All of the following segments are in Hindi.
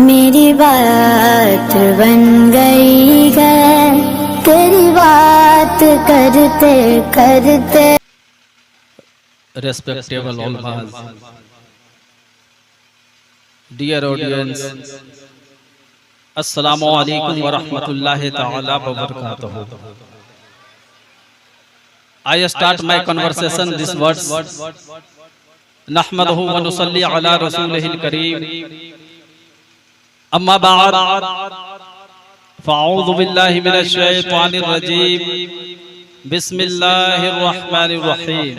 मेरी बात बन गई है तेरी बात करते करते। Respectable ulmas, dear audience, Assalamu alaikum wa rahmatullahi ta'ala wa barakatuh. I start my conversation this words. Nahmaduhu wa nusalli ala rasulihil kareem. Amma ba'd. Fa'udhu billahi minash shaitanir rajeem. Bismillahir rahmanir rahim.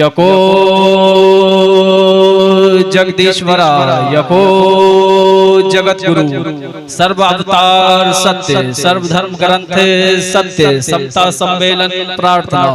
यको जगदीश्वरा यको जगत गुरु सर्व अवतार सत्य सर्वधर्म ग्रंथ सत्य समता सम्मेलन प्रार्थना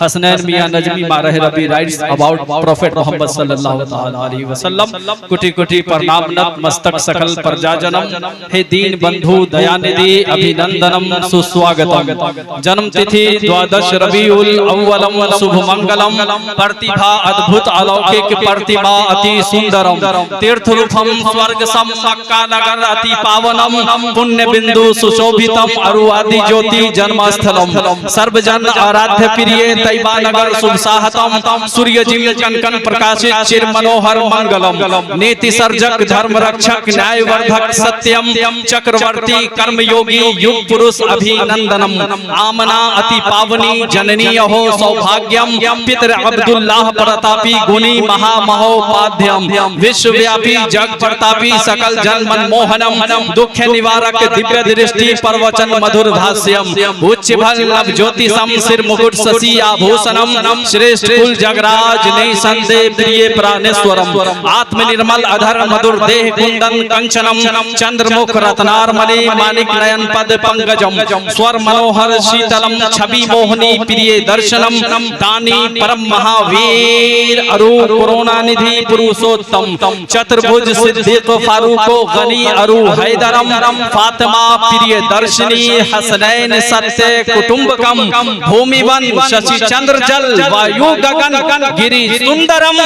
हसनैन मियां नजमी मारह रबी राइट्स अबाउट प्रोफेट मोहम्मद सल्लल्लाहु अलैहि वसल्लम। कुटी कुटी प्रणाम नत मस्तक सकल प्रजाजनम हे दीन बंधु दयानिधि अभिनंदनम सुस्वागतम। जन्म तिथि द्वादश रबीउल अव्वलम शुभ मंगलम प्रतिभा अद्भुत अलौकिक प्रतिमा अति सुंदरम तीर्थ रूपम स्वर्ग सम मक्का नगर अति पावनम पुण्य बिंदु सुशोभितम अरुआदि ज्योति जन्मस्थलम सर्वजन आराध्य प्रिय तैबा नगर शुभ साहतम सूर्य जिम कनकन प्रकाशित चिर मनोहर मंगलम नीति सर्जक धर्म रक्षक न्याय वर्धक सत्यम चक्रवर्ती कर्म योगी युग पुरुष अभिनंदनम आमना अति पावनी जननी हो सौभाग्यम पितर अब्दुल्लाह प्रतापी गुणी महामहोपाध्यम विश्वव्यापी जग प्रतापी सकल जन मनमोहनम दुख निवारक दिव्य दृष्टि प्रवचन मधुर भाष्यम उच्च भल नव ज्योतिषम सिर मुकुट शशि आभूषणम श्रेष्ठ कुल जगराज नहीं संदेह प्रिय प्राणेश्वरम आत्म निर्मल अधर मधुर देह कुंदन कंचनम चंद्रमुख रत्नार मणि मानिक नयन पद पंकजम स्वर मनोहर शीतलम छवि मोहनी प्रिय दर्शनम दानी परम महावीर अरु कोरोना निधि पुरुषोत्तम चतुर्भुज सिद्दीक फारूको गनी अरु हैदरम फातिमा प्रिय दर्शनी हसनैन सत्य कुटुंबकम भूमिवन शशि चंद्र जल वायु गगन गिरि सुंदरम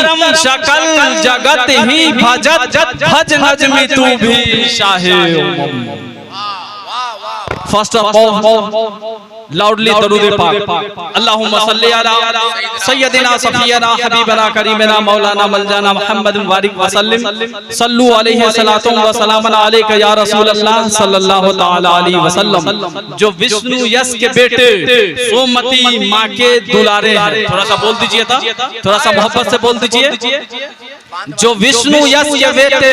सकल जगत ही भजत भज नजमी तू भी Shah. First of all loudly दरूद पाक अल्लाहुम्मा सल्ली अला सय्यदिना सफियना हबीबना करीमना मौलाना मौलाना मुहम्मद वारिक वसल्लम सल्लु अलैहि सलातु व सलामन अलैका या रसूल अल्लाह सल्लल्लाहु तआला अलैहि वसल्लम। जो विष्णु यश के बेटे सोमती माँ के दुलारे हैं, थोड़ा सा बोल दीजिए था, थोड़ा सा मोहब्बत से बोल दीजिए। जो विष्णु यश के बेटे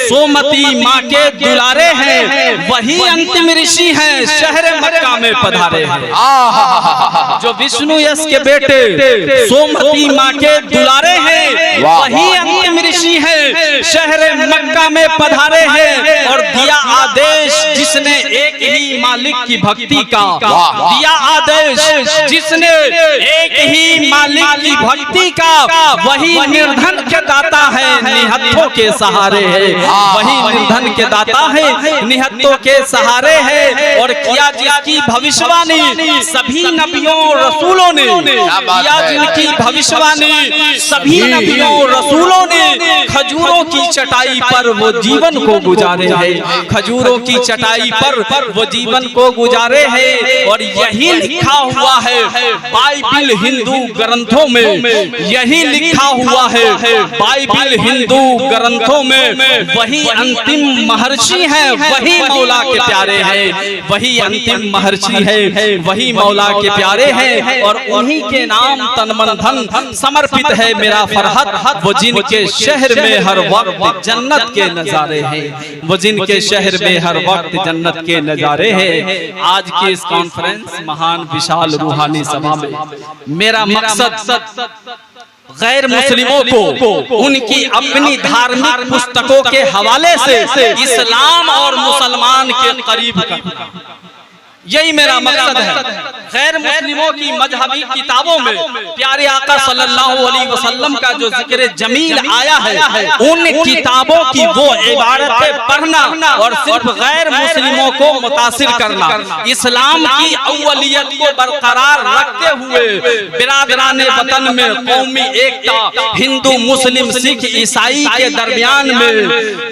सोमती माँ के दुलारे हैं वही अंतिम ऋषि हैं शहर मक्का में पधारे हैं। जो विष्णु यश के बेटे सोमती माँ के दुलारे हैं वही अंतिम ऋषि हैं शहर मक्का में पधारे हैं। और दिया आदेश जिसने एक ही मालिक की भक्ति का, दिया आदेश जिसने एक ही मालिक की भक्ति का वही निर्धन के दाता है निहत्थों के सहारे है, वही निर्धन के दाता है निहत्थों के सहारे है। और किया जिसकी भविष्यवाणी सभी नबियों रसूलों ने, किया जिनकी भविष्यवाणी सभी नबियों रसूलों ने खजूरों की चटाई पर वो जीवन को गुजारे हैं, खजूरों की चटाई पर वो जीवन को गुजारे हैं। और यही लिखा हुआ है बाइबिल हिंदू ग्रंथों में, यही लिखा हुआ है बाइबिल हिंदू ग्रंथों में वही अंतिम महर्षि है, वही मौला के प्यारे हैं, वही अंतिम महर्षि है, वही मौला के प्यारे हैं। और उन्हीं के नाम तन मन धन समर्पित है मेरा फरहत, वो जिनके शहर में हर वक्त जन्नत के नजारे हैं, वो जिनके शहर में हर वक्त जन्नत के नजारे हैं। आज की इस कॉन्फ्रेंस महान विशाल रूहानी सभा में मेरा मकसद गैर मुस्लिमों को उनकी अपनी धार्मिक पुस्तकों के हवाले से इस्लाम और मुसलमान के करीब करना। यही मेरा मकसद है। गैर मुस्लिमों की मजहबी किताबों में प्यारे आका सल्लल्लाहु अलैहि वसल्लम का जो जिक्र जमील आया है, उन किताबों की वो इबारतें पढ़ना और सिर्फ गैर मुस्लिमों को मुतासिर करना, इस्लाम की अव्वलियत को बरकरार रखते हुए बिरादराने वतन में कौमी एकता, हिंदू मुस्लिम सिख ईसाई के दरमियान में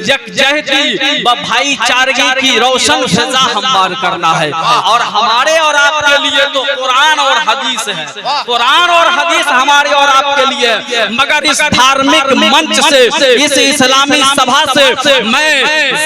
यकजहती व भाईचारगी की रोशन फिजा हमवार करना है। और हमारे और आपके लिए तो कुरान और हदीस है, कुरान और हदीस हमारे और आपके लिए। मगर इस धार्मिक मंच से, इस इस्लामी सभा से मैं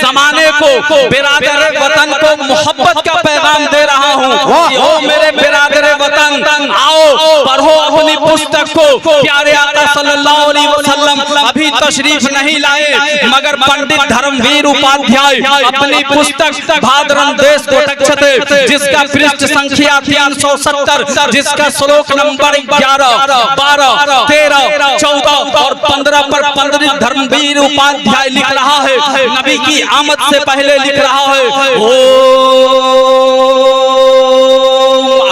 जमाने को, बिरादर वतन को मोहब्बत का पैगाम दे रहा हूँ कि ओ मेरे बिरादर वतन, आओ पढ़ो अपनी पुस्तक को। प्यारे आका सल्लल्लाहु अलैहि वसल्लम अभी तशरीफ नहीं लाए, मगर पंडित धर्मवीर उपाध्याय अपनी पुस्तक भाद्रम देश को टक्षते, जिसका पृष्ठ संख्या 370, जिसका श्लोक नंबर 11, 12, 13, 14 और 15 पर पंडित धर्मवीर उपाध्याय लिख रहा है, नबी की आमद से पहले लिख रहा है,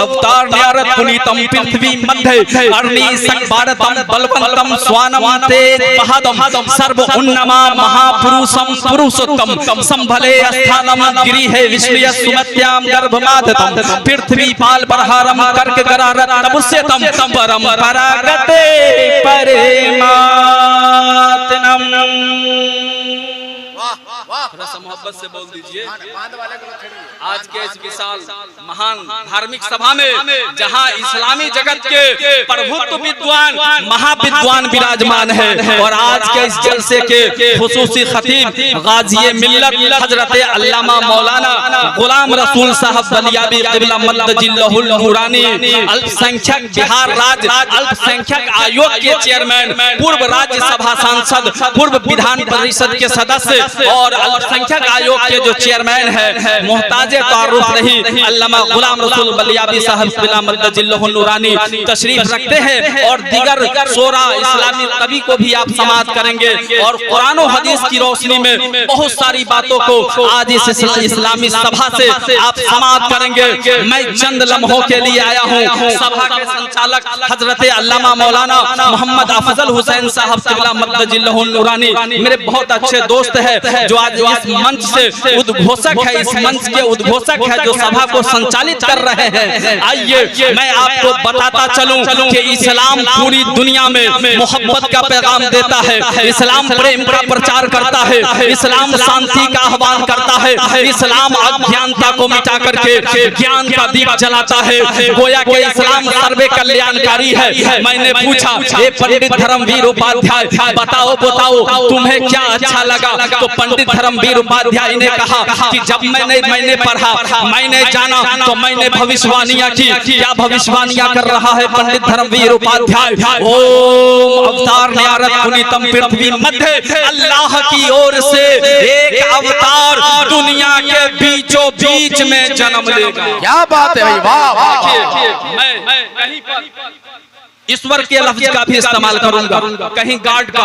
अवतार न्यारत पुनीतम पृथ्वी मध्य अर्णी संभारतम बलवंतम स्वानम तेज बहादम सर्व उन्नमा महापुरुषम पुरुषोत्तम संभले स्थानम गिरिहे विश्वय सुमत्याम गर्भमाधतम पृथ्वी पाल बरहारम कर्क गरारत तमुस्यतम परम परागते परेमातनम। थोड़ा सा मोहब्बत से बोल दीजिए। आज के इस विशाल महान धार्मिक सभा में जहां इस्लामी जगत के प्रभुत्व विद्वान महाविद्वान विराजमान है, और आज के इस जलसे के खुसूसी खतीब गाजी मिल्लत हजरत अल्लामा मौलाना गुलाम रसूल साहब बलियाबी क़िबला मद्दजिल्लहुल नूरानी अल्पसंख्यक बिहार राज्य अल्पसंख्यक आयोग के चेयरमैन, पूर्व राज्यसभा सांसद, पूर्व विधान परिषद के सदस्य और अल्पसंख्यक आयोग के जो चेयरमैन है, मोहताजे तारुफ नहीं, अल्लामा गुलाम रसूल बलियाबी साहब क़िबला मद्दजिल्लहुल नूरानी तशरीफ रखते हैं। और दीगर 16 इस्लामी कवि को भी आप समाअत करेंगे और कुरान और हदीस की रोशनी में बहुत सारी बातों को आज इस इस्लामी सभा से आप समाअत करेंगे। मैं चंद लम्हों के लिए आया हूँ। सभा के संचालक हजरत अल्लामा मौलाना मोहम्मद अफजल हुसैन साहब क़िबला मद्दजिल्लहुल नूरानी मेरे बहुत अच्छे दोस्त है, जो आज इस मंच से उद्घोषक है, इस मंच के उद्घोषक है, जो सभा को संचालित कर रहे हैं। आइए मैं आपको बताता चलूं कि इस्लाम पूरी दुनिया में मोहब्बत का पैगाम देता है, इस्लाम प्रेम का प्रचार करता है, इस्लाम शांति का आह्वान करता है, इस्लाम अज्ञानता को मिटा करके ज्ञान का दीप जलाता है। गोया के इस्लाम सर्वे कल्याणकारी है। मैंने पूछा, ये पंडित धर्मवीर उपाध्याय बताओ तुम्हें क्या अच्छा लगा? तो पंडित धर्मवीर उपाध्याय ने कहा कि जब मैंने पढ़ा, मैंने जाना, तो मैंने भविष्यवाणियां की। क्या भविष्यवाणियां कर रहा है पंडित धर्मवीर उपाध्याय? ओम अवतार न्यारत पुनीतम पृथ्वी मध्य, अल्लाह की ओर से एक अवतार दुनिया के बीचों बीच में जन्म लेगा। क्या बात है भाई, वाह। मैं कहीं पर ईश्वर के लफ्ज का भी इस्तेमाल करूंगा, कहीं गार्ड का,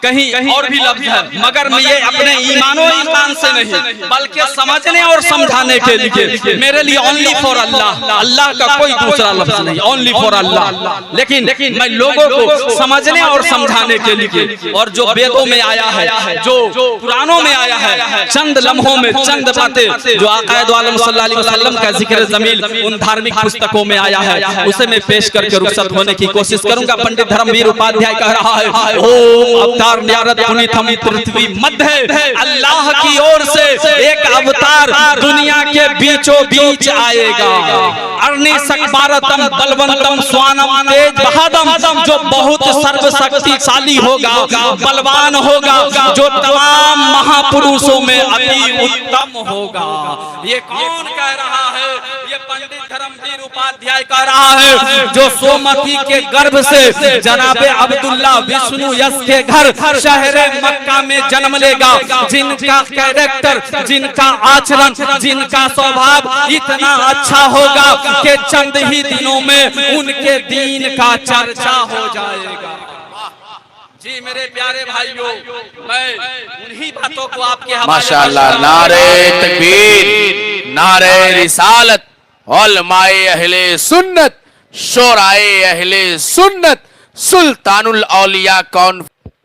कहीं और भी लफ्ज है, मगर मैं ये अपने ईमानो ईमान से नहीं बल्कि समझने और समझाने के लिए, मेरे लिए ओनली फॉर अल्लाह, अल्लाह का कोई दूसरा लफ्ज नहीं, ओनली फॉर अल्लाह। लेकिन मैं लोगों को समझने और समझाने के लिए, और जो वेदों में आया है, जो पुरानों में आया है, चंद लम्हों में चंद बातें जो आक़ाए दो आलम सल्लल्लाहु अलैहि वसल्लम का जिक्र जमील उन धार्मिक पुस्तकों में आया है, उसे मैं पेश करके रुखसत होने की कोशिश करूंगा। पंडित धर्मवीर उपाध्याय कह रहा है, ओम अवतार न्यारत पुनीतम पृथ्वी मध्य, अल्लाह की ओर से एक अवतार दुनिया के बीचों बीच आएगा। अर्णी सकबारतम बलवंतम स्वानम तेज बहादम, जो बहुत सर्वशक्तिशाली होगा, बलवान होगा, जो तमाम महापुरुषों में अति उत्तम होगा। ये कौन कह रहा है? ये पंडित धर्मवीर उपाध्याय कह रहा है, जो सोमती के गर्भ से जनाबे अब्दुल्ला विष्णु यश के घर शहरे मक्का में जन्म लेगा, जिनका कैरेक्टर, जिनका आचरण, जिनका स्वभाव इतना अच्छा होगा कि चंद ही दिनों में उनके दीन का चर्चा हो जाएगा। जी मेरे प्यारे भाइयों, मैं उन्हीं बातों को आपके माशाअल्लाह, नारे तकबीर, नारे रिसालत, उलमाए अहले सुन्नत, शोराए अहले सुन्नत, सुल्तानुल औलिया कौन।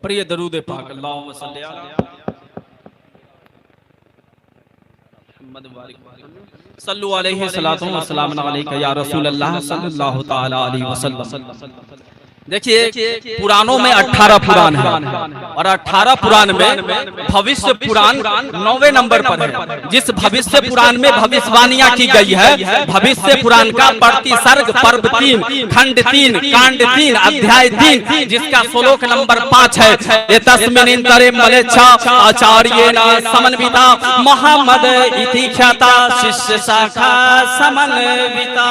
प्रिय दरूद पाक अल्लाहुम्मा सल्ली अला मुहम्मद सल्लु अलैहि सलातु व सलाम अलैका या रसूल अल्लाह सल्लल्लाहु तआला अलैहि वसल्लम। देखिए पुराणों में 18 पुराण है और 18 पुराण में भविष्य पुराण 9वें नंबर पर है। जिस भविष्य पुराण में भविष्यवाणियां की गई है, भविष्य पुराण का प्रति सर्ग पर्व 3, खंड 3, कांड 3, अध्याय 3, जिसका श्लोक नंबर 5 है। ये तस्मिन तरे मलेच्छा आचार्य समन्विता मोहम्मद इति ख्याता शिष्य शाखा समन्विता।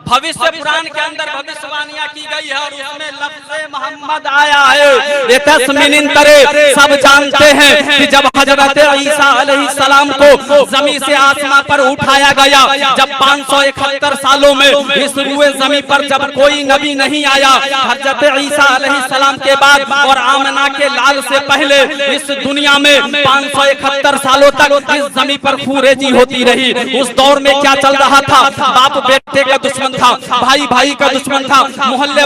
भविष्य पुराण के अंदर भविष्यवाणियां की गई है और उसमें लफ्ज़े मोहम्मद आया है। ये तस्मीन तरे सब जानते हैं कि जब हजरत ईसा अलैहिस्सलाम को जमीन से आसमां पर उठाया गया, जब 571 सालों में इस रुए जमीन पर जब कोई नबी नहीं आया, हजरत ईसा अलैहिस्सलाम के बाद और आमना के लाल से पहले इस दुनिया में 571 सालों तक इस जमीन पर खूरेजी होती रही। उस दौर में क्या चल रहा था? बाप बेटे का दुश्मन था, भाई भाई का दुश्मन था, मोहल्ले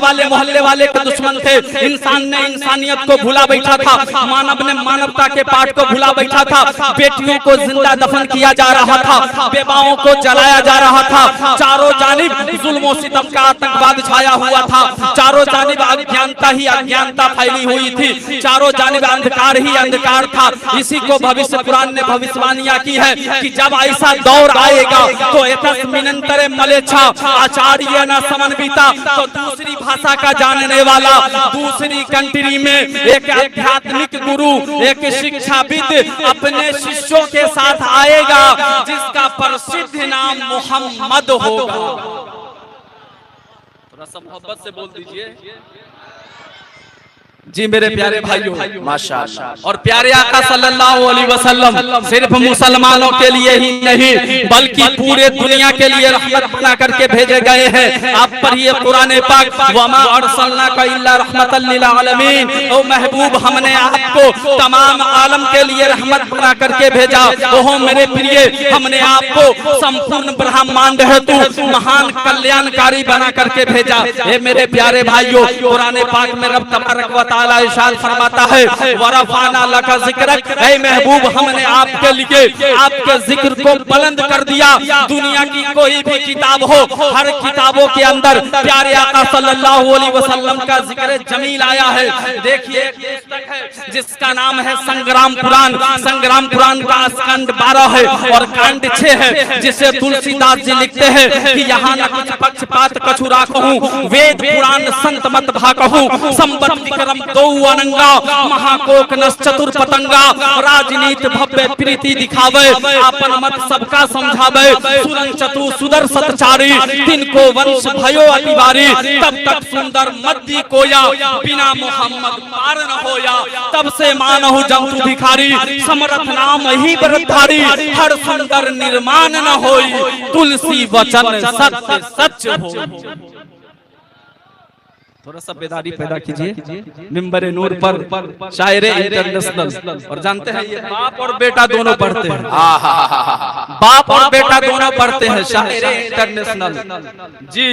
वाले के दुश्मन थे। इंसान ने इंसानियत को भुला बैठा था, मानव ने मानवता के पाठ को भुला बैठा था। बेटियों को जिंदा दफन किया जा रहा था, बेवाओं को जलाया जा रहा था। चारों जानिब जुल्म और सितम का आतंकवाद छाया हुआ था। चारों जानिब अज्ञानता ही अज्ञानता फैली हुई थी। चारों जानिब अंधकार ही अंधकार था। इसी को भविष्य पुराण ने भविष्यवाणियां की है कि जब ऐसा दौर आएगा तो तस्मिनंतरे मलेच्छा आचार्य न समन्विता, तो दूसरी भाषा का जानने वाला दूसरी कंट्री में एक आध्यात्मिक गुरु, एक शिक्षाविद अपने शिष्यों के साथ आएगा जिसका प्रसिद्ध नाम मोहम्मद होगा। थोड़ा सा मोहब्बत से बोल दीजिए जी मेरे प्यारे भाइयों, माशाअल्लाह। और प्यारे आका सल्लल्लाहु अलैहि वसल्लम सिर्फ मुसलमानों के लिए ही नहीं बल्कि पूरे दुनिया के लिए रहमत बना करके भेजे गए हैं। आप पढ़िए कुरान पाक, वमा अरसलनाका इल्ला रहमतल लिल आलमीन। ओ महबूब, हमने आपको तमाम आलम के लिए रहमत बना करके भेजा। ओहो मेरे प्रिय, हमने आपको संपूर्ण ब्रह्मांड हेतु महान कल्याणकारी बना करके भेजा। हे मेरे प्यारे भाइयों, कुरान पाक में रब तबारक व तआला इरशाद फरमाता है, वरफाना लका ज़िक्रक, ऐ महबूब हमने आपके लिए आपके जिक्र को बुलंद कर दिया। दुनिया की कोई भी किताब हो, हर किताबों के अंदर प्यारे आका सल्लल्लाहु अलैहि वसल्लम का जिक्र जमील आया है। देखिए एक पुस्तक है जिसका नाम है संग्राम पुराण। संग्राम पुराण का स्कंद 12 है और कांड 6 है, जिसे तुलसीदास जी लिखते हैं कि यहाँ न कुछ पक्षपात कछु राखहूं, वेद पुराण संत मत भाकहूं, संबत विक्रम दो अनंगा, महाकोक नस चतुर पतंगा, राजनीति भव्य प्रीति दिखावे, आपन मत सबका समझावे, सुरन चतु सुदर सतचारी, तिनको वंश भयो अतिवारी, तब तक सुंदर मद्दी कोया, बिना मोहम्मद पार न होया, तब से मानहु जंतु भिखारी, समरथ नाम ही बरधारी, हर सुंदर निर्माण न होई, तुलसी वचन सत्य सच हो। थोड़ा सा बेदारी पैदा कीजिए मिंबरे नूर पर शायरे इंटरनेशनल। और जानते हैं ये बाप और बेटा दोनों पढ़ते हैं, बाप और बेटा दोनों पढ़ते हैं शायरे इंटरनेशनल जी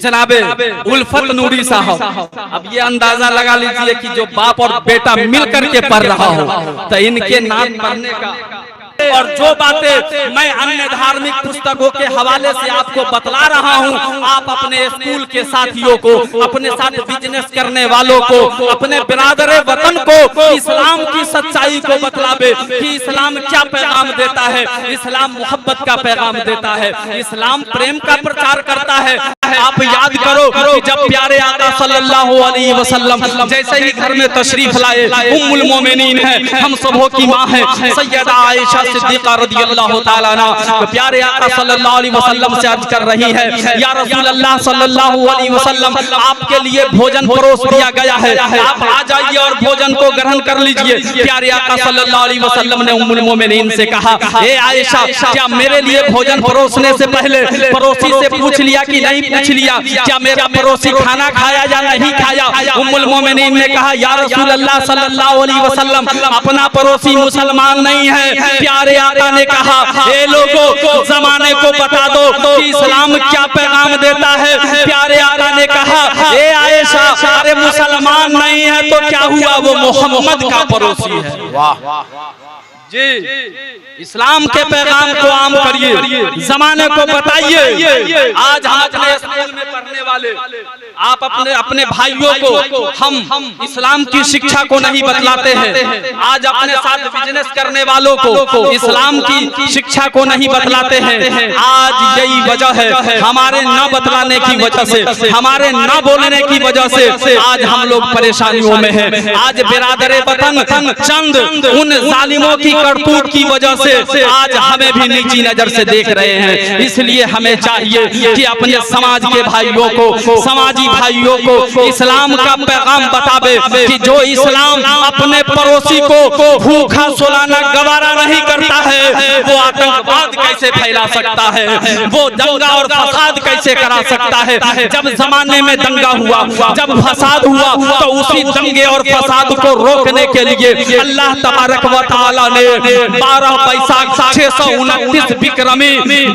जनाबे उल्फत नूरी साहब। अब ये अंदाजा लगा लीजिए कि जो बाप और बेटा मिल करके पढ़ रहा हो तो इनके नाम पढ़ने का। और जो बातें मैं अन्य धार्मिक पुस्तकों के हवाले से आपको बतला रहा हूँ, आप अपने स्कूल के साथियों को, अपने साथ बिजनेस करने वालों को, अपने बिरादरे वतन को इस्लाम की सच्चाई को बतलावे कि इस्लाम क्या पैगाम देता है। इस्लाम मोहब्बत का पैगाम देता है, इस्लाम प्रेम का प्रचार करता है। आप याद करो कि जब प्यारे आका सल्लल्लाहु अलैहि वसल्लम जैसे ही घर में तशरीफ लाए, उम्मुल मोमिनीन है, हम सबों की माँ है, सैयदा आयशा सिद्दीका रदियल्लाहु ताला अन्हा, तो प्यारे आका सल्लल्लाहु अलैहि वसल्लम से अर्ज कर रही है, या रसूल अल्लाह सल्लल्लाहु अलैहि वसल्लम आपके लिए भोजन परोस दिया गया है, आप आ जाइए और भोजन को ग्रहण कर लीजिए। प्यारे आका सल्लल्लाहु अलैहि वसल्लम ने उम्मुल मोमिनीन से कहा, ए आयशा, क्या मेरे लिए भोजन परोसने से पहले पड़ोसी से पूछ लिया कि नहीं पूछ लिया, क्या मेरा पड़ोसी खाना खाया या नहीं खाया? उम्मुल मोमिनीन ने कहा, या रसूल अल्लाह सल्लल्लाहु अलैहि वसल्लम अपना पड़ोसी मुसलमान नहीं है। प्यारे आका ने कहा, हे लोगों जमाने को बता दो कि इस्लाम क्या पैगाम देता है। प्यारे आका ने कहा, हे आयशा, अरे मुसलमान नहीं है तो क्या हुआ, वो मोहम्मद का पड़ोसी है। वाह जी, इस्लाम के पैगाम को आम करिए, जमाने को बताइए। आज हम अपने स्कूल में पढ़ने वाले, आप अपने भाइयों को हम इस्लाम की शिक्षा को नहीं बतलाते हैं। आज अपने साथ बिजनेस करने वालों को इस्लाम की शिक्षा को नहीं बतलाते हैं। आज यही वजह है, हमारे न बतलाने की वजह से, हमारे न बोलने की वजह से आज हम लोग परेशानियों में हैं। आज बिरादरे वतन चंद उन जालिमों की करतूत की वजह से आज हमें भी नीची नजर से देख रहे हैं। इसलिए हमें चाहिए कि अपने समाज के भाइयों को, समाजी भाइयों को इस्लाम का पैगाम बतावे कि जो इस्लाम अपने पड़ोसी को भूखा सुलाना गवारा नहीं करता है, वो आतंकवाद कैसे फैला सकता है, वो दंगा और फसाद कैसे करा सकता है। जब जमाने में दंगा हुआ, जब फसाद हुआ, तो उसी दंगे और फसाद को रोकने के लिए अल्लाह तबारक व तआला ने 12 बैसाख 629 विक्रमी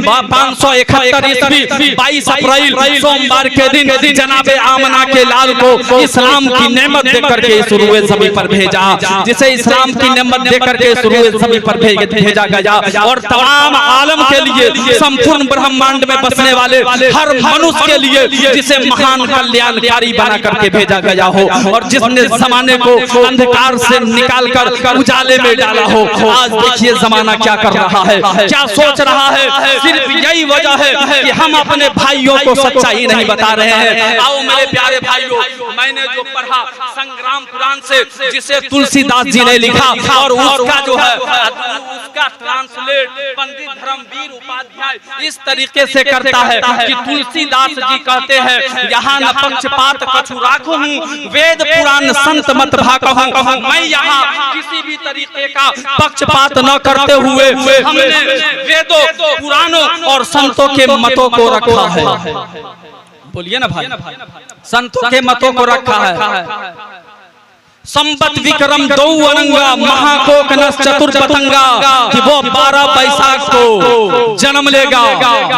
571 ईस्वी 22 अप्रैल सोमवार के दिन जनाबे आमना के लाल को इस्लाम की नेमत देकर के इस रूए ज़मीन पर भेजा, जिसे इस्लाम की नेमत देकर के इस रूए ज़मीन पर भेजा गया और तमाम आलम के लिए, संपूर्ण ब्रह्मांड में बसने वाले हर मनुष्य के लिए जिसे महान कल्याणकारी बना करके भेजा गया हो और जिसने जमाने को अंधकार से निकाल कर उजाले में डाला हो। आज देखिए जमाना क्या कर रहा है, क्या सोच रहा है। सिर्फ यही वजह है कि हम अपने भाइयों को सच्चाई नहीं बता रहे हैं। आओ मेरे प्यारे भाइयों, मैंने जो पढ़ा संग्राम पुराण से, जिसे तुलसीदास जी ने लिखा और उसका जो है उसका ट्रांसलेट पंडित धर्मवीर उपाध्याय इस तरीके से करता है कि तुलसीदास जी कहते हैं, यहाँ न पक्षपात कछु राखो हूँ, वेद पुराण संत मत भाकहूँ। मैं यहाँ किसी भी तरीके का पक्षपात न करते हुए हमने वेदों, पुराणों और संतों के मतों को रखा है। बोलिए ना भाई, संतों के मतों को रखा है। संबत विक्रम दो अनंगा महाकोक नस चतुर पतंगा, कि वो 12 बैसाख को जन्म लेगा,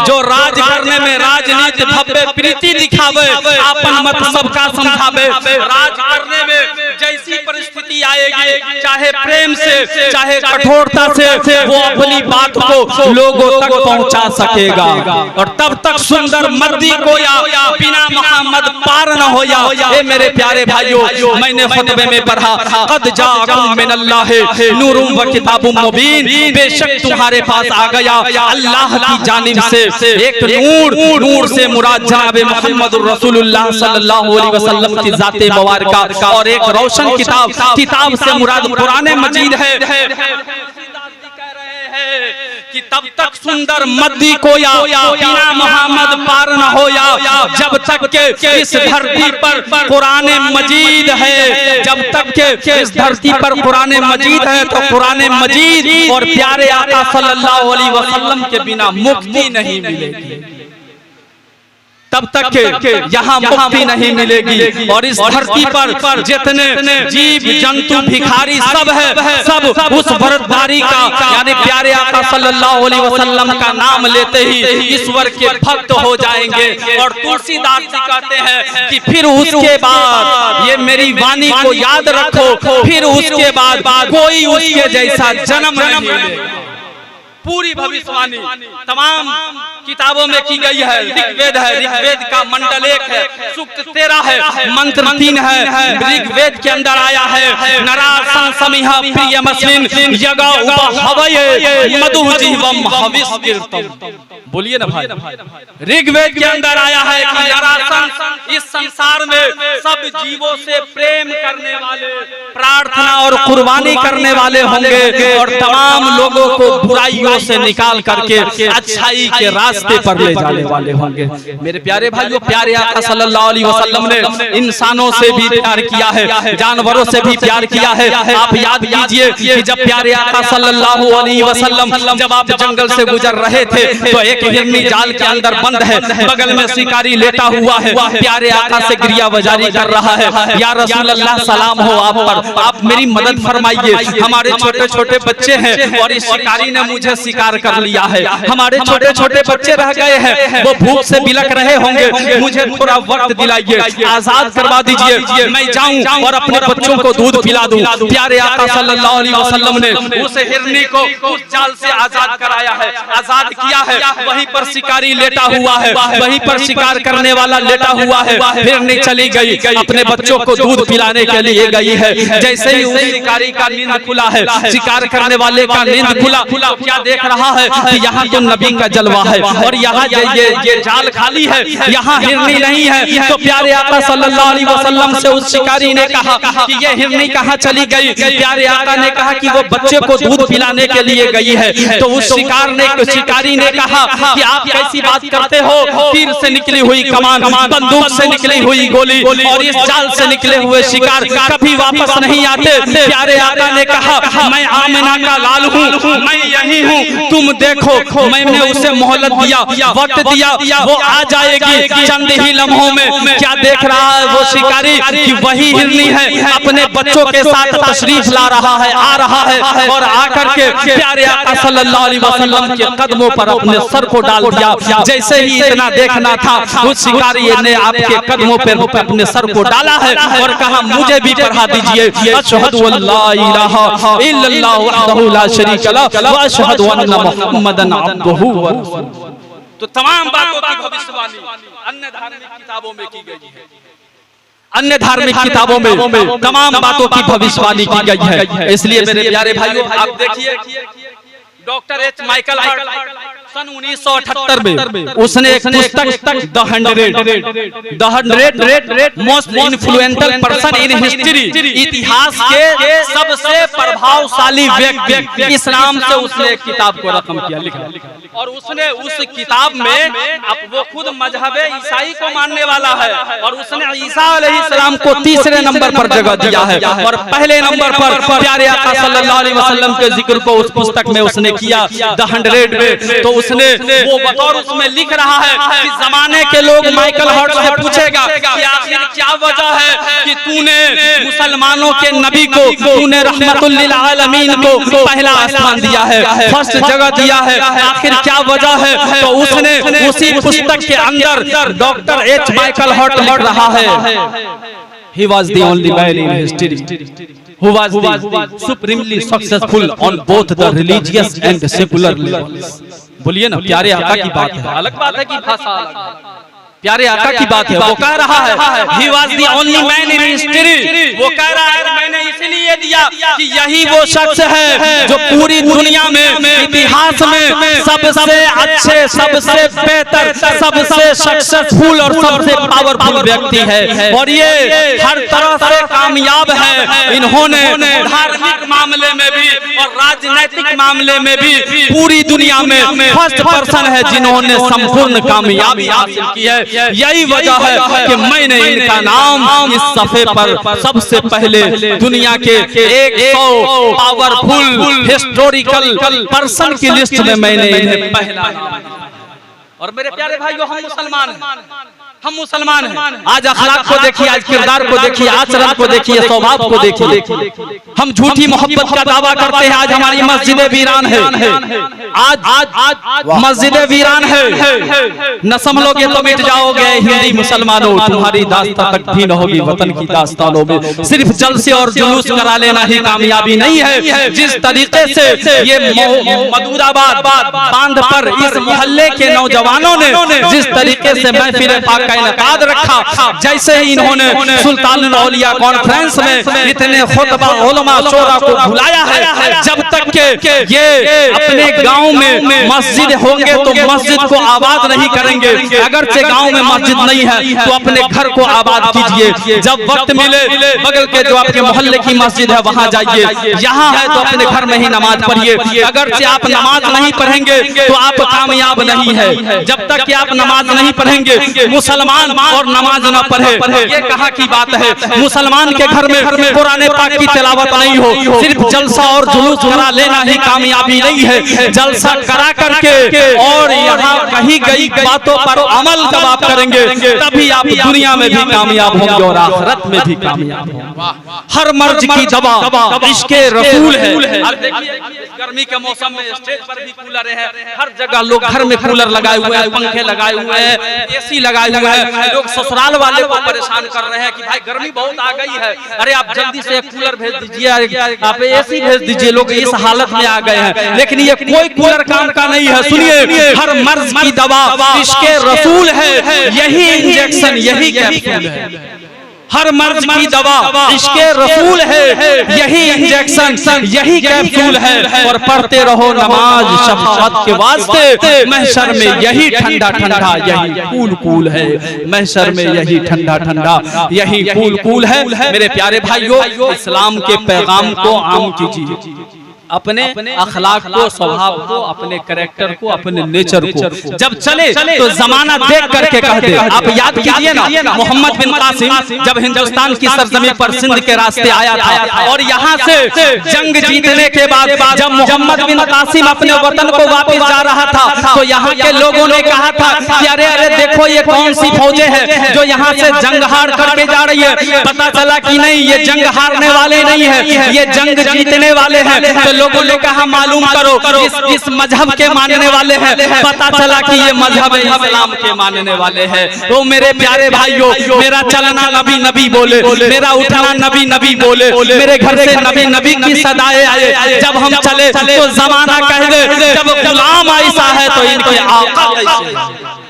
जो राज करने में राजनीति भव्य प्रीति दिखावे, आपन मत सबका समझावे। राज करने में जैसी परिस्थिति आएगी, चाहे प्रेम से चाहे कठोरता से, वो अपनी बात को लोगों तक पहुंचा सकेगा। और तब तक सुंदर मर्दी को या बिना मोहम्मद पार न होया। ए मेरे प्यारे भाइयों, मैंने खुतबे में पढ़ा, कद जाअकुम मिनल्लाहि नूरुम व किताबुम मुबीन, बेशक तुम्हारे पास आ गया अल्लाह की जानिब से एक नूर। नूर से मुराद जनाबे मुहम्मदुर रसूलुल्लाह सल्लल्लाहु अलैहि वसल्लम की जाते मुबारका, और एक रोशन किताब, किताब से मुराद कुरान मजीद है। कि तब तक सुंदर मद्दी को या बिना मोहम्मद पार न होया, जब तक के इस धरती पर कुरान मजीद है। जब तक के इस धरती पर कुरान मजीद है, तो कुरान मजीद और प्यारे आका सल्लल्लाहु अलैहि वसल्लम के बिना मुक्ति नहीं मिलेगी। तब तक के यहाँ मुक्ति नहीं मिलेगी। और इस धरती पर जितने जीव जंतु भिखारी सब है, सब उस भरतधारी का यानी प्यारे आका सल्लल्लाहु अलैहि वसल्लम का नाम लेते ही ईश्वर के भक्त हो जाएंगे। और तुलसीदास जी कहते हैं कि फिर उसके बाद, ये मेरी वाणी को याद रखो, फिर उसके बाद कोई उसके जैसा जन्म नहीं मिलेगा। पूरी भविष्यवाणी तमाम किताबों में की गई है। ऋग्वेद है, ऋग्वेद का मंडल 1 है, सूक्त 13 है, मंत्र 3 है। ऋग्वेद के अंदर आया है, नरा संसमिह प्रियमस्मिन् यगा उपहवये मधुजीवम हविष्कीर्तम। बोलिए ना भाई, ऋग्वेद के अंदर आया है कि नरासन इस संसार में सब जीवों से प्रेम करने वाले, प्रार्थना और कुर्बानी करने वाले होंगे और तमाम लोगों को बुराइयों से निकाल करके अच्छाई के रास्ते पर ले जाने वाले होंगे। मेरे प्यारे भाइयों, प्यारे आका सल्लल्लाहु अलैहि वसल्लम ने इंसानों से भी प्यार किया है, जानवरों से भी प्यार किया है। आप याद कीजिए कि जब प्यारे आका सल्लल्लाहु अलैहि वसल्लम जब आप जंगल से गुजर रहे थे तो एक हिरनी जाल के अंदर बंद है, बगल में शिकारी लेटा हुआ है, प्यारे आका से गिरिया बजारी कर रहा है, या रसूल अल्लाह सलाम हो आप पर, आप मेरी मदद फरमाइए, हमारे छोटे छोटे बच्चे हैं और इस शिकारी ने मुझे शिकार कर लिया है, हमारे छोटे छोटे बच्चे रह गए हैं, वो भूख से बिलख रहे होंगे, मुझे थोड़ा वक्त दिलाइए, आजाद करवा दीजिए, मैं जाऊं और अपने बच्चों को दूध पिला दूं। प्यारे आका सल्लल्लाहु अलैहि वसल्लम ने उस हिरनी को उस जाल से आजाद कराया है, आजाद किया है। वहीं पर शिकारी लेटा हुआ है, वहीं पर शिकार करने वाला लेटा हुआ है, हिरनी चली गई, अपने बच्चों को दूध पिलाने के लिए गई है। जैसे ही उस शिकारी का नींद खुला है, शिकार करने वाले का नींद खुला, क्या देख रहा है कि यहाँ तो नबी का जलवा है और यहाँ ये जाल खाली है, यहाँ हिरनी नहीं है। तो प्यारे आका सल्लल्लाहु अलैहि वसल्लम से उस शिकारी ने कहा कि ये हिरनी कहाँ चली गई? प्यारे आका ने कहा कि वो बच्चे को दूध पिलाने के लिए गई है। तो उस शिकारी ने कहा कि आप कैसी बात करते हो? तीर से निकली हुई कमान, बंदूक से निकली हुई गोली और इस जाल से निकले हुए शिकार कभी वापस नहीं आते। प्यारे आका ने कहा मैं आमिना का लाल हूँ, मैं यही हूँ, तुम देखो। मैंने उसे मोहलत दिया, वक्त दिया, वो आ जाएगी चंद ही लम्हों में। क्या देख रहा है वो शिकारी कि वही हिरनी है, अपने बच्चों के साथ तशरीफ ला रहा है, आ रहा है और आकर के प्यारे आका सल्लल्लाहु अलैहि वसल्लम के कदमों पर अपने सर को डाल दिया। जैसे ही इतना देखना था, उस शिकारी ने आपके कदमों पर अपने सर को डाला है और कहा मुझे भी पढ़ा दीजिए, अशहदु अल्ला इलाहा इल्लल्लाह वहदहु ला शरीका लहु व अशहदु अन्ना मुहम्मदन अब्दुहु व रसूलुहु। तो तमाम बातों की भविष्यवाणी अन्य धार्मिक किताबों में की गई है, अन्य धार्मिक किताबों में तमाम बातों की भविष्यवाणी की गई है। इसलिए मेरे प्यारे भाइयों, आप देखिए डॉक्टर एच माइकल हर्ट सन 1978 में उसने एक पुस्तक the 100 most influential person in history, इतिहास के सबसे प्रभावशाली व्यक्ति, इस नाम से उसने एक किताब को रकम किया, लिखा। और उसने उस किताब में अब वो खुद मजहबे ईसाई को मानने वाला है और उसने ईसा अलैहिस्सलाम को तीसरे नंबर पर जगह दिया है और पहले नंबर पर प्यारे आका सल्लल्लाहु अलैहि वसल्लम के जिक्र को उस पुस्तक में उसने किया द 100 में। तो उसने वो बतौर उसमें लिख रहा है कि जमाने के लोग माइकल हर्ट से पूछेगा कि आखिर क्या वजह है कि तूने मुसलमानों के नबी को, तूने रहमतुल लिल आलमीन को पहला स्थान दिया है, फर्स्ट जगह दिया है, आखिर क्या वजह है? तो उसने उसी पुस्तक के अंदर डॉक्टर एच माइकल हर्ट लिख रहा है, he was the only man in history who was supremely successful on both the religious and secular levels। बोलिए ना, प्यारे आका की बात है, अलग बात है कि भाषा अलग है, प्यारे आका की बात है। वो कह रहा है he was the only man in history, वो कह रहा है मैंने इसलिए दिया कि यही वो शख्स है जो पूरी दुनिया में इतिहास में सबसे अच्छे, सबसे बेहतर, सबसे सक्सेसफुल और सबसे पावरफुल व्यक्ति है और ये हर तरह से कामयाब है। इन्होंने धार्मिक मामले में भी और राजनीतिक मामले में भी पूरी दुनिया में फर्स्ट पर्सन है जिन्होंने संपूर्ण कामयाबी हासिल की है। यही वजह है कि मैंने इनका नाम इस सफ़े पर सबसे पहले दुनिया के 100 पावरफुल हिस्टोरिकल पर्सन की लिस्ट में मैंने इन्हें पहला नाम। और मेरे प्यारे भाइयों, हम मुसलमान हैं, हम मुसलमान हैं। आज अखलाक को देखिए, आज किरदार को देखिए, आचरण को देखिए, स्वभाव को देखिए। हम झूठी मोहब्बत का दावा करते हैं, आज हमारी मस्जिदें वीरान है, आज मस्जिदें वीरान है। न संभलोगे तो मिट जाओगे हिंदी मुसलमानों, तुम्हारी दास्तां तक भी न होगी वतन की दास्तानों में। सिर्फ जलसे और जुलूस करा लेना ही कामयाबी नहीं है। जिस तरीके से ये मधुराबाद बांध पर इस मोहल्ले के नौजवानों ने जिस तरीके से महफिल पाक का इनकाद रखा। जैसे ही इन्होंने सुल्तानुल औलिया कॉन्फ्रेंस में इतने खुतबा उलमा शोरा को बुलाया है, जब तक के ये अपने गांव में मस्जिद होंगे तो मस्जिद को आबाद नहीं करेंगे। अगरचे गांव में मस्जिद नहीं है तो अपने घर को आबाद कीजिए। जब वक्त मिले बगल के जो आपके मोहल्ले की मस्जिद है वहां जाइए, यहाँ है तो अपने घर में ही नमाज पढ़िए। अगरचे आप नमाज नहीं पढ़ेंगे तो आप कामयाब नहीं है। जब तक कि आप नमाज नहीं पढ़ेंगे, मुसलमान और नमाज न पढ़े, ये कहाँ की बात है। मुसलमान के घर में कुरान पाक की तिलावत नहीं हो, सिर्फ जलसा और जुलूस करा लेना ही कामयाबी नहीं है। जलसा करा करके और यहाँ कही गई बातों पर अमल जब आप करेंगे तभी आप दुनिया में भी कामयाब होंगे और आखिरत में भी कामयाब होंगे। हर मर्ज की दवा इश्के रसूल है। अब देखिए गर्मी के मौसम में स्टेज पर भी कूलर है, हर जगह लोग घर में कूलर लगाए हुए हैं, पंखे लगाए हुए हैं, एसी लगाए हुए हैं। लोग ससुराल वाले को परेशान कर रहे हैं कि भाई गर्मी बहुत आ गई है, अरे आप जल्दी से एक कूलर भेज दीजिए, आप एसी भेज दीजिए। लोग इस हालत में आ गए हैं, लेकिन ये कोई कूलर काम का नहीं है। सुनिए, हर मर्ज की दवा इश्के रसूल है, यही इंजेक्शन यही कैप्सूल है। हर मर्ज की दवा इश्के रसूल है, यही इंजेक्शन यही कैप्सूल है। और पढ़ते रहो नमाज शफाअत के वास्ते, महशर में यही ठंडा ठंडा यही कूल कूल है। महशर में यही ठंडा ठंडा यही कूल कूल है। मेरे प्यारे भाइयों, इस्लाम के पैगाम को आम कीजिए, अपने अखलाक को, स्वभाव को, अपने कैरेक्टर को, अपने नेचर को। जब चले तो जमाना देख करके कहते। आप याद कीजिए ना, मोहम्मद बिन कासिम जब हिंदुस्तान की सरजमी पर सिंध के रास्ते आया था और यहाँ से जंग जीतने के बाद जब मोहम्मद बिन कासिम अपने वतन को वापस जा रहा था तो यहाँ के लोगों ने कहा था कि अरे अरे देखो ये कौन सी फौजें हैं जो यहाँ से जंग हार करके जा रही है। पता चला कि नहीं, ये जंग हारने वाले नहीं है, ये जंग जीतने वाले हैं। लोगों ने कहा मालूम करो इस मजहब के मानने वाले हैं। पता चला कि ये मजहब इस्लाम के मानने वाले हैं। तो मेरे प्यारे भाइयों, मेरा चलना नबी नबी बोले, मेरा उठना नबी नबी बोले, मेरे घर से नबी नबी की सदाएं आए। जब हम चले तो जमाना कह दे जब गुलाम ऐसा है तो इनके आका कैसे है।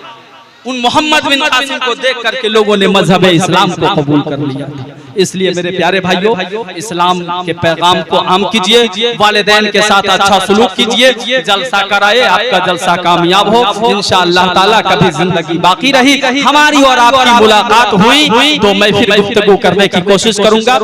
उन मोहम्मद बिन कासिम को देख करके लोगों ने मजहब इस्लाम को कबूल कर लिया था। इसलिए मेरे प्यारे भाइयों, इस्लाम के पैगाम को आम कीजिए, वालिदैन के साथ अच्छा सलूक कीजिए, जलसा कराए, आपका जलसा कामयाब हो इंशाअल्लाह ताला। कभी जिंदगी बाकी रही, हमारी और आपकी मुलाकात हुई तो मैं फिर गुफ्तगू करने की कोशिश करूंगा।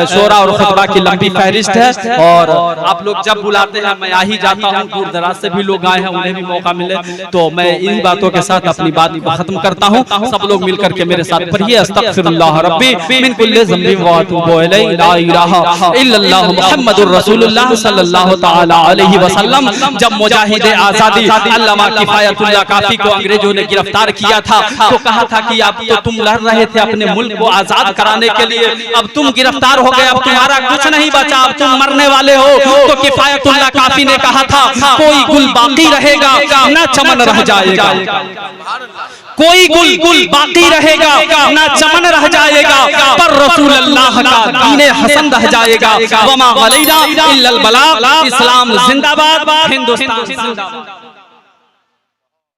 शोरा और खुतबा की लंबी फहरिस्त है और आप लोग जब बुलाते हैं मैं आ ही जाता हूँ। दूर दराज से भी लोग आए हैं, उन्हें भी मौका मिले तो मैं इन बातों के साथ अपनी बात को खत्म करता हूँ। सब लोग मिलकर के मेरे साथ पढ़िए, अस्तगफिरुल्लाह रब्बी मिन कुल्लि ज़ंबिन व अतूबु इलैहि, ला इलाहा इल्लल्लाह मुहम्मदुर रसूलुल्लाह सल्लल्लाहु तआला अलैहि वसल्लम। जब मुजाहिद आजादी अल्लामा किफायतुल्लाह काफी को अंग्रेजों ने गिरफ्तार किया था तो कहा था कि अब तो तुम लड़ रहे थे अपने मुल्क को आजाद कराने के लिए, अब तुम गिरफ्तार हो गए, अब तुम्हारा कुछ नहीं बचा, अब तुम मरने वाले हो। तो किफायतुल्लाह काफी ने कहा था कोई गुल बाकी रहेगा न चमन रह जाएगा, कोई गुल बाकी रहेगा ना चमन रह जाएगा, पर रसूल अल्लाह का दीन हसन रह जाएगा। वमा अलैना इल्लल बलाग। इस्लाम जिंदाबाद, हिंदुस्तान जिंदाबाद।